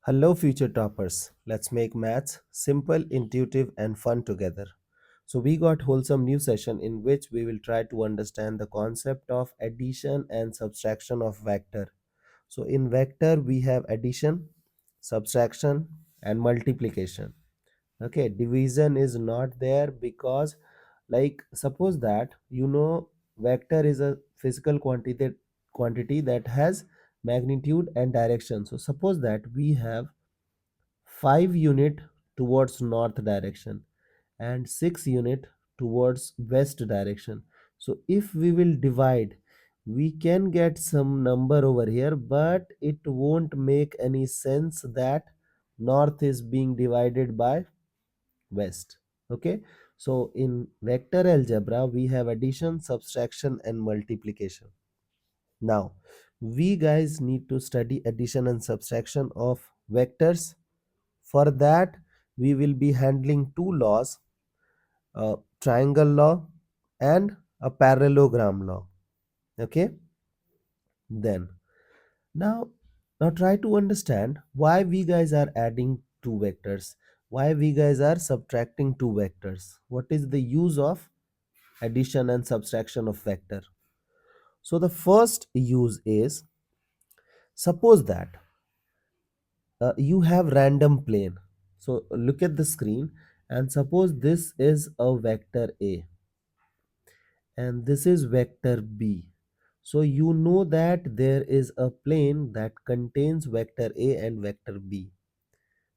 Hello, future toppers. Let's make maths simple, intuitive, and fun together. So, we got wholesome new session in which we will try to understand the concept of addition and subtraction of vector. So, in vector, we have addition, subtraction, and multiplication. Okay, division is not there because, like, suppose that vector is a physical quantity that has magnitude and direction. So, suppose that we have 5 unit towards north direction and 6 unit towards west direction. So if we will divide, we can get some number over here, but it won't make any sense that north is being divided by west. Okay, so in vector algebra we have addition, subtraction, and multiplication. Now we guys need to study addition and subtraction of vectors. For that, we will be handling two laws, a triangle law and a parallelogram law. Okay, then now now try to understand why we guys are adding two vectors, why we guys are subtracting two vectors. What is the use of addition and subtraction of vector? So the first use is, suppose that you have random plane. So look at the screen and suppose this is a vector A and this is vector B. So you know that there is a plane that contains vector A and vector B.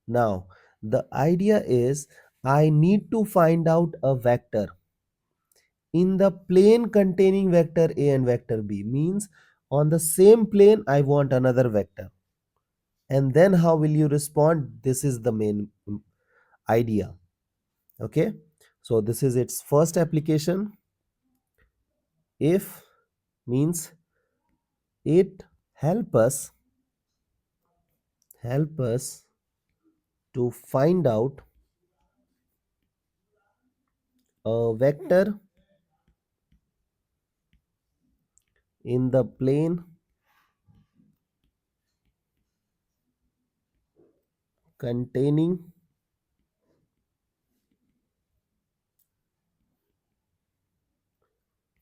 Now the idea is I need to find out a vector in the plane containing vector A and vector B. Means on the same plane I want another vector. And then how will you respond? This is the main idea. Okay, so this is its first application. If means it help us to find out a vector in the plane containing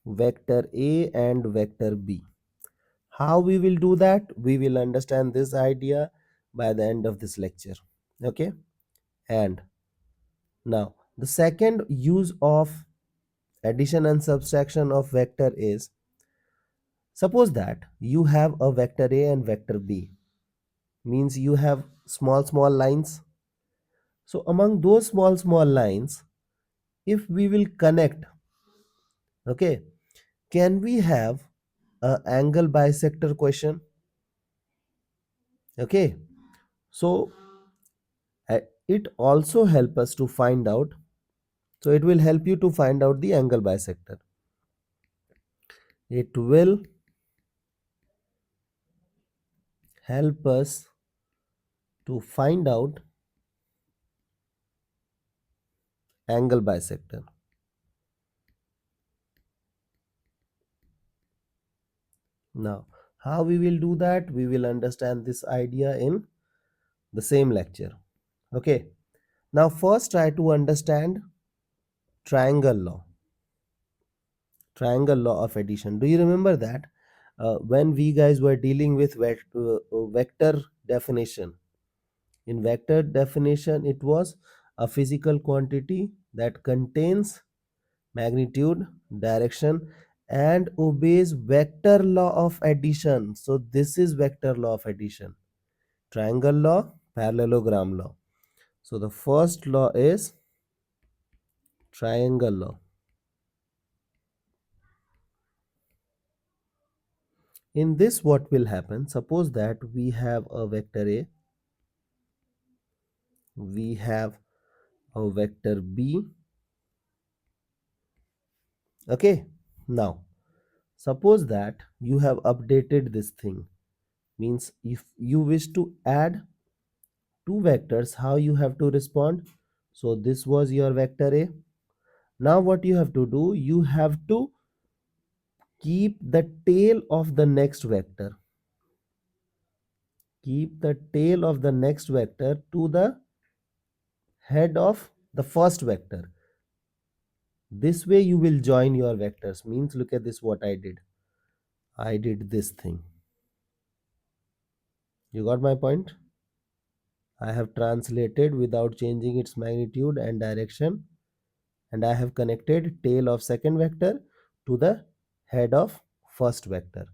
vector A and vector B. How we will do that? We will understand this idea by the end of this lecture. Okay, and now the second use of addition and subtraction of vector is, suppose that you have a vector A and vector B. Means you have small lines. So among those small lines, if we will connect, okay, can we have a angle bisector question? Okay, so it also help us to find out, so it will help you to find out the angle bisector. It will help us to find out angle bisector. Now how we will do that? We will understand this idea in the same lecture. Okay, now first try to understand triangle law. Triangle law of addition. Do you remember that when we guys were dealing with vector definition? In vector definition, it was a physical quantity that contains magnitude, direction, and obeys vector law of addition. So this is vector law of addition. Triangle law, parallelogram law. So the first law is triangle law. In this, what will happen? Suppose that we have a vector A, we have a vector B. Okay, now suppose that you have updated this thing. Means if you wish to add two vectors, how you have to respond? So this was your vector A. Now what you have to do? You have to keep the tail of the next vector. keep the tail of the next vector to the head of the first vector. This way you will join your vectors. Means look at this, what I did. I did this thing. You got my point? I have translated without changing its magnitude and direction, and I have connected tail of second vector to the head of first vector.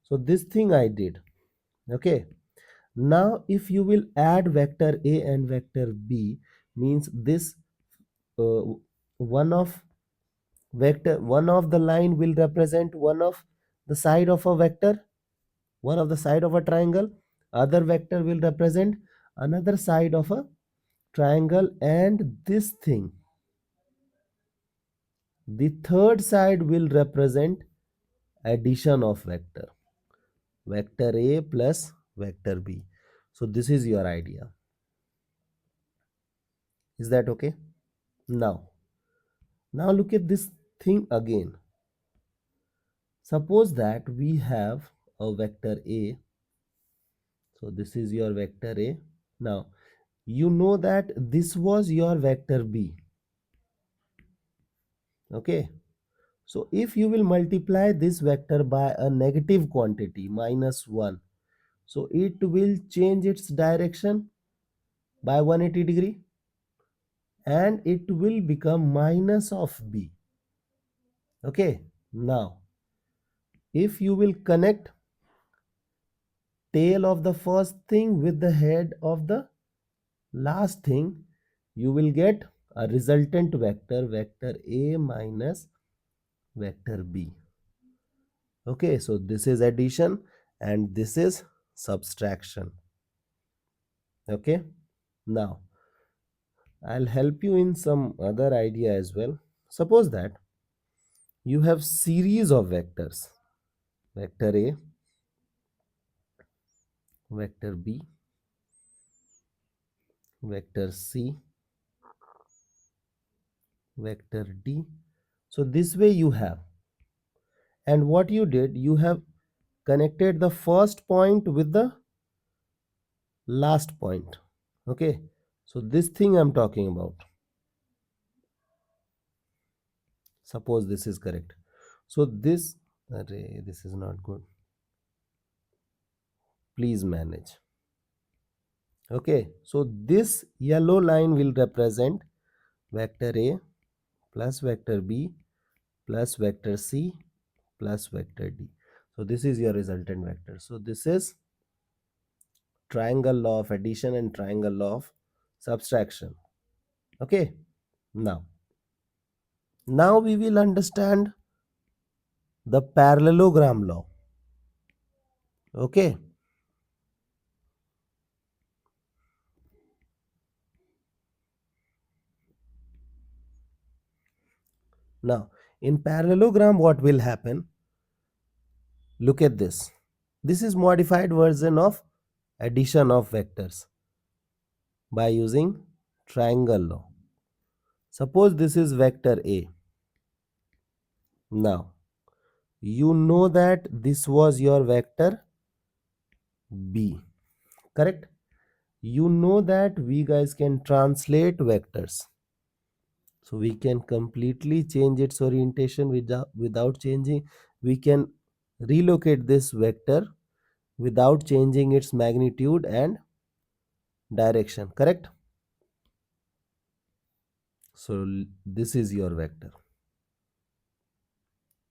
So this thing I did. Okay. Now if you will add vector A and vector B, means this uh, one of one of the line will represent one of the side of a vector, one of the side of a triangle, other vector will represent another side of a triangle, and this thing, the third side will represent addition of vector A plus vector B. So this is your idea. Is that okay? Now look at this thing again. Suppose that we have a vector A. So this is your vector A. Now you know that this was your vector B. Okay. So if you will multiply this vector by a negative quantity -1, so it will change its direction by 180 degree and it will become minus of B. Okay. Now if you will connect tail of the first thing with the head of the last thing, you will get a resultant vector, vector A minus vector B. Okay, so this is addition and this is subtraction. Okay, now I'll help you in some other idea as well. Suppose that you have series of vectors, vector A, vector B, vector C, vector D. So this way you have, and what you did, you have connected the first point with the last point. Okay, so this thing I'm talking about, suppose this is correct, so this array, this is not good, please manage. Okay, so this yellow line will represent vector A plus vector B plus vector C plus vector D. So this is your resultant vector. So this is triangle law of addition and triangle law of subtraction. Okay, now we will understand the parallelogram law. Okay, now in parallelogram what will happen, look at this. This is modified version of addition of vectors by using triangle law. Suppose this is vector A. Now you know that this was your vector B, correct? You know that we guys can translate vectors, so we can completely change its orientation without changing. We can relocate this vector without changing its magnitude and direction, correct? So this is your vector.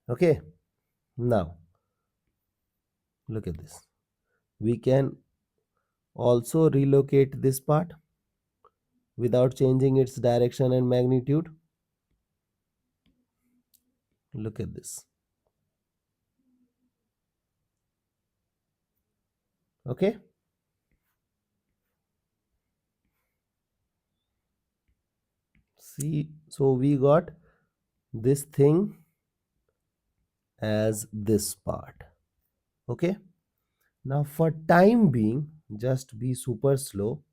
Okay, now look at this. We can also relocate this part without changing its direction and magnitude. Look at this. Okay, see, so we got this thing as this part. Okay, now for time being, just be super slow.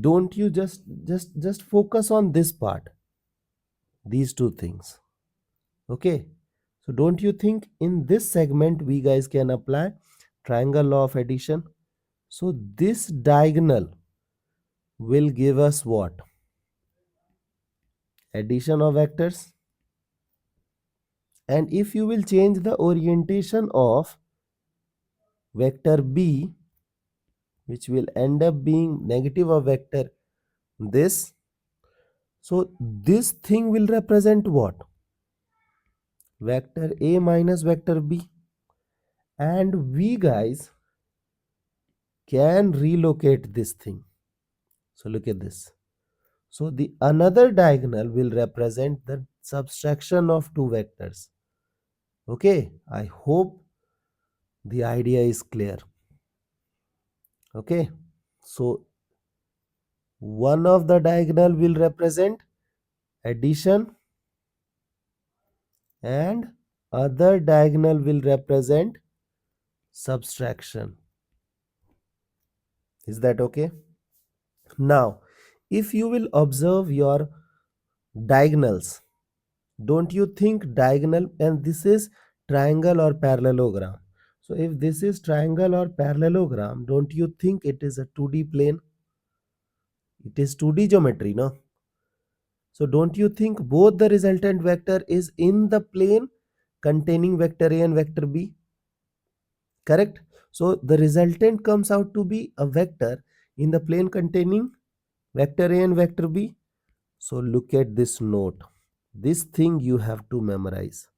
Don't you just focus on this part, these two things. Okay, so don't you think in this segment we guys can apply triangle law of addition. So this diagonal will give us what? Addition of vectors. And if you will change the orientation of vector b, which will end up being negative of vector this, so this thing will represent what? Vector a minus vector b. And we guys can relocate this thing. So look at this. So the another diagonal will represent the subtraction of two vectors. Okay, I hope the idea is clear. Okay, so one of the diagonal will represent addition and other diagonal will represent subtraction. Is that okay? Now, if you will observe your diagonals, don't you think diagonal, and this is triangle or parallelogram. So if this is triangle or parallelogram, don't you think it is a 2D plane? It is 2D geometry, no? So don't you think both the resultant vector is in the plane containing vector A and vector B? Correct? So the resultant comes out to be a vector in the plane containing vector A and vector B. So look at this note. This thing you have to memorize.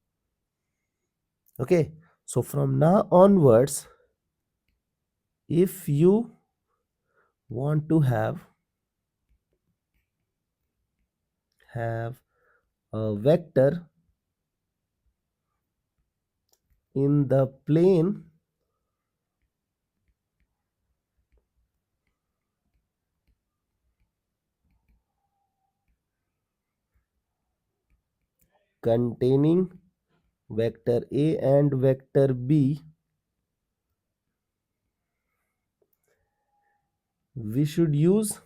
Okay. So from now onwards, if you want to have a vector in the plane containing vector A and vector B, we should use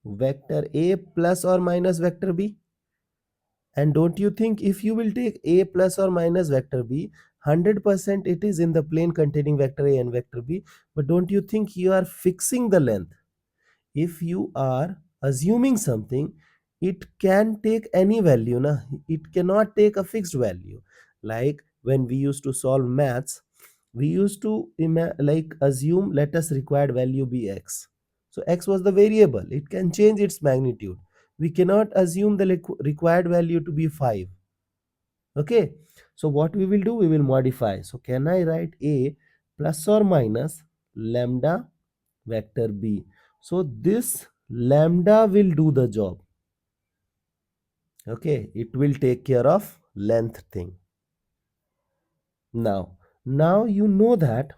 vector A plus or minus vector B. And don't you think if you will take A plus or minus vector B, 100% it is in the plane containing vector A and vector B, but don't you think you are fixing the length? If you are assuming something, it can take any value, na? It cannot take a fixed value. Like when we used to solve maths, we used to like assume, let us required value be x. So x was the variable, it can change its magnitude. We cannot assume the required value to be 5. Okay, so what we will do, we will modify. So can I write a plus or minus lambda vector b? So this lambda will do the job. Okay, it will take care of length thing. Now you know that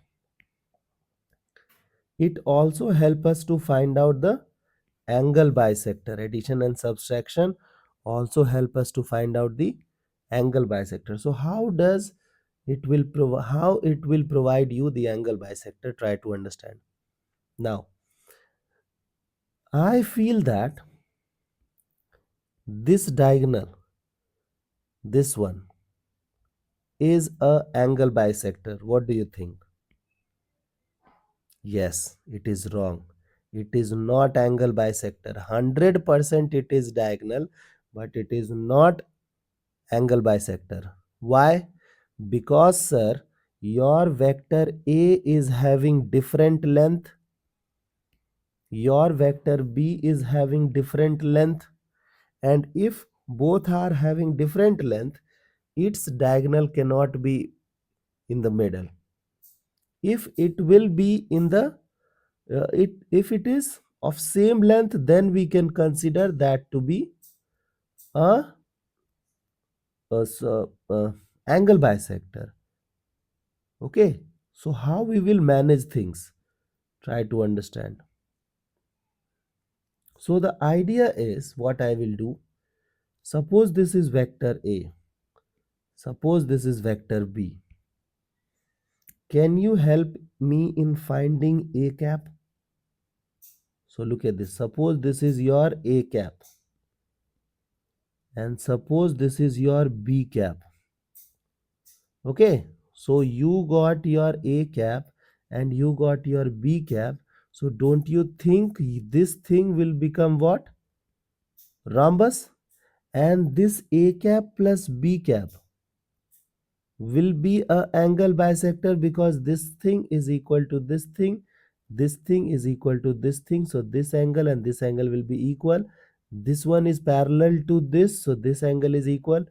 it also help us to find out the angle bisector. Addition and subtraction also help us to find out the angle bisector. So how does it will how it will provide you the angle bisector? Try to understand. Now I feel that this diagonal, this one, is a angle bisector. What do you think? Yes, it is wrong. It is not angle bisector. 100% it is diagonal, but it is not angle bisector. Why? Because sir, your vector A is having different length, your vector B is having different length, and if both are having different length, its diagonal cannot be in the middle. If it will be in the if it is of same length, then we can consider that to be a, a angle bisector. Okay, so how we will manage things? Try to understand. So the idea is, what I will do, suppose this is vector A, suppose this is vector B. Can you help me in finding A cap? So look at this. Suppose this is your A cap and suppose this is your B cap. Okay, So you got your A cap and you got your B cap. So don't you think this thing will become what? Rhombus? And this A cap plus B cap will be a angle bisector, because this thing is equal to this thing is equal to this thing, so this angle and this angle will be equal. This one is parallel to this, so this angle is equal,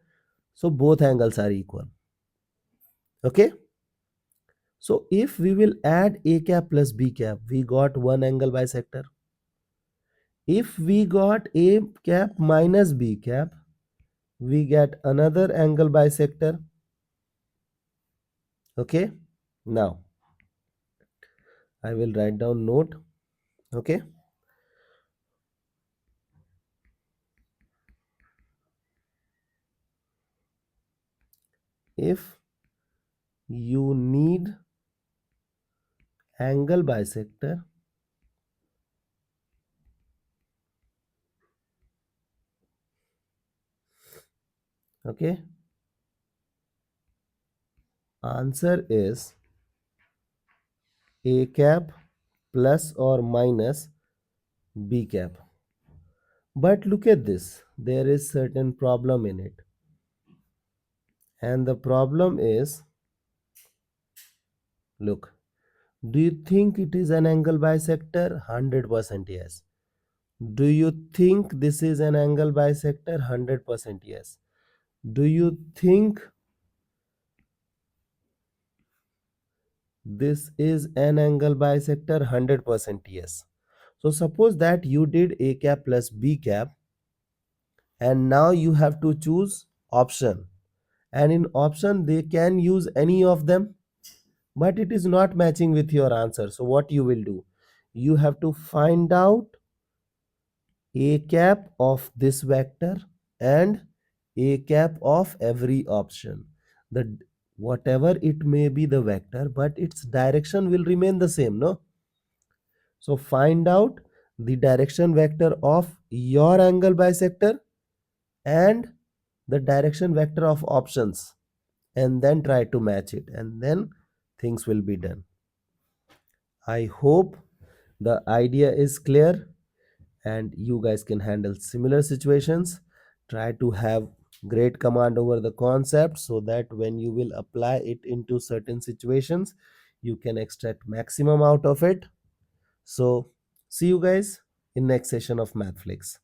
so both angles are equal. Okay, so if we will add A cap plus B cap, we got one angle bisector. If we got A cap minus B cap, we get another angle bisector. Okay, now I will write down note. Okay, if you need angle bisector, okay, answer is A cap plus or minus B cap. But look at this, there is certain problem in it, and the problem is, look, do you think it is an angle bisector? 100% yes. Do you think this is an angle bisector? 100% yes. Do you think this is an angle bisector? 100% yes. So suppose that you did A cap plus B cap, and now you have to choose option, and in option they can use any of them, but it is not matching with your answer. So what you will do, you have to find out A cap of this vector and A cap of every option. The whatever it may be the vector, but its direction will remain the same, no? So find out the direction vector of your angle bisector and the direction vector of options, and then try to match it, and then things will be done. I hope the idea is clear and you guys can handle similar situations. Try to have great command over the concept, so that when you will apply it into certain situations, you can extract maximum out of it. So see you guys in next session of Mathflix.